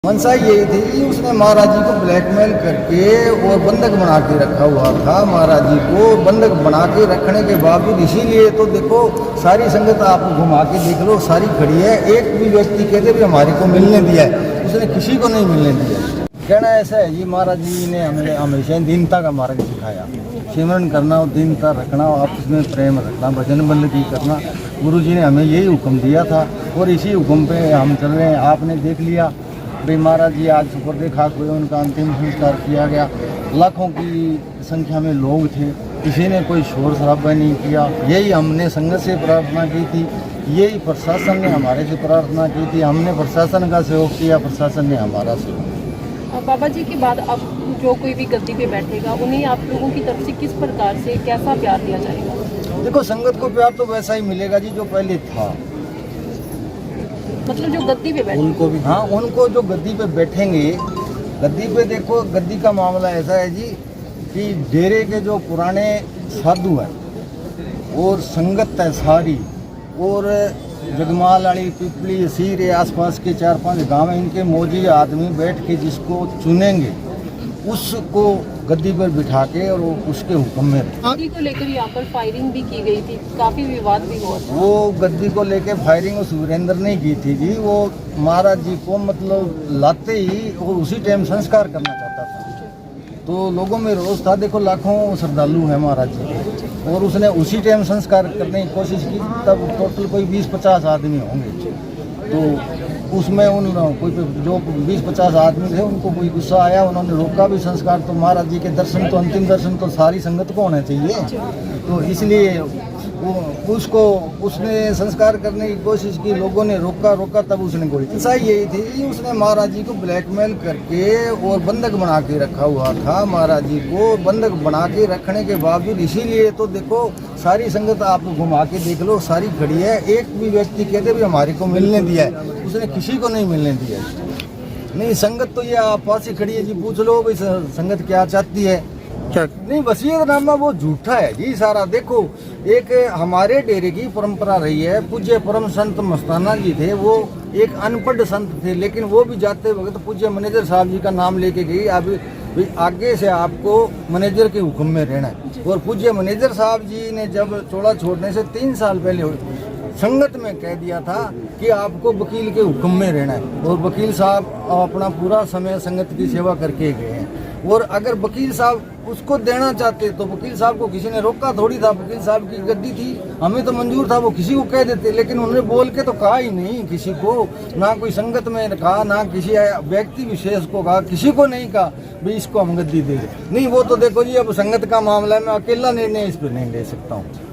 मंशा यही थी कि उसने महाराज जी को ब्लैकमेल करके और बंधक बना के रखा हुआ था। महाराज जी को बंधक बना के रखने के बावजूद इसीलिए तो देखो सारी संगत आप घुमा के देख लो, सारी खड़ी है। एक भी व्यक्ति कहते भी हमारे को मिलने दिया है, उसने किसी को नहीं मिलने दिया। कहना ऐसा है जी, महाराज जी ने हमें हमेशा दीनता का मार्ग सिखाया, सिमरन करना और दीनता रखना, आपस में प्रेम रखना, भजन बंदगी करना। गुरु जी ने हमें यही हुक्म दिया था और इसी हुक्म पे हम चल रहे हैं। आपने देख लिया भाई, महाराज जी आज सुपुर्दे खाक हुए, उनका अंतिम संस्कार किया गया। लाखों की संख्या में लोग थे, किसी ने कोई शोर शराबा नहीं किया। यही हमने संगत से प्रार्थना की थी, यही प्रशासन ने हमारे से प्रार्थना की थी। हमने प्रशासन का सहयोग किया, प्रशासन ने हमारा सहयोग। बाबा जी के बाद अब जो कोई भी गद्दी पे बैठेगा उन्हें आप लोगों की तरफ से किस प्रकार से कैसा प्यार दिया जाएगा? देखो, संगत को प्यार तो वैसा ही मिलेगा जी जो पहले था। मतलब जो गद्दी पे बैठे उनको भी, हाँ, उनको जो गद्दी पे बैठेंगे, गद्दी पे देखो, गद्दी का मामला ऐसा है जी कि डेरे के जो पुराने साधु हैं और संगत है सारी, और जगमाल वाली पिपली सीर आसपास के 4-5 गांव, इनके मौजी आदमी बैठ के जिसको चुनेंगे उसको गद्दी पर बिठा के और उसके हुक्म में गद्दी को लेकर यहाँ पर फायरिंग भी की गई थी, काफी विवाद भी हुआ था। वो गद्दी को लेके फायरिंग उस वीरेंद्र ने की थी जी। वो महाराज जी को मतलब लाते ही और उसी टाइम संस्कार करना चाहता था, तो लोगों में रोष था। देखो, लाखों श्रद्धालु है महाराज जी, और उसने उसी टाइम संस्कार करने की कोशिश की। तब टोटल कोई 20-50 आदमी होंगे, तो उसमें उन कोई जो 20-50 आदमी थे उनको कोई गुस्सा आया, उन्होंने रोका भी संस्कार। तो महाराज जी के दर्शन तो अंतिम दर्शन तो सारी संगत को होना चाहिए, तो इसलिए उसको उसने संस्कार करने की कोशिश की, लोगों ने रोका, तब उसने गोली। ऐसा यही थी कि उसने महाराज जी को ब्लैकमेल करके और बंधक बना के रखा हुआ था। महाराज जी को बंधक बना के रखने के बावजूद इसीलिए तो देखो सारी संगत आप घुमा के देख लो, सारी खड़ी है। एक भी व्यक्ति कहते भी हमारे को मिलने दिया है, उसने किसी को नहीं मिलने दिया। नहीं, संगत तो ये आप पास ही खड़ी है जी, पूछ लो भाई संगत क्या चाहती है। क्या नहीं, वसीयतनामा वो झूठा है जी सारा। देखो, एक हमारे डेरे की परंपरा रही है, पूज्य परम संत मस्ताना जी थे, वो एक अनपढ़ संत थे, लेकिन वो भी जाते वक्त पूज्य मैनेजर साहब जी का नाम लेके गई, अब आगे से आपको मैनेजर के हुक्म में रहना है। और पूज्य मैनेजर साहब जी ने जब चोला छोड़ने से 3 साल पहले संगत में कह दिया था कि आपको वकील के हुक्म में रहना है, और वकील साहब अपना पूरा समय संगत की सेवा करके गए हैं। और अगर वकील साहब उसको देना चाहते तो वकील साहब को किसी ने रोका थोड़ी था। वकील साहब की गद्दी थी, हमें तो मंजूर था, वो किसी को कह देते, लेकिन उन्होंने बोल के तो कहा ही नहीं किसी को, ना कोई संगत में कहा, ना किसी व्यक्ति विशेष को कहा, किसी को नहीं कहा भाई इसको हम गद्दी दे। नहीं, वो तो देखो जी, अब संगत का मामला है, मैं अकेला निर्णय इस पर नहीं ले सकता हूँ।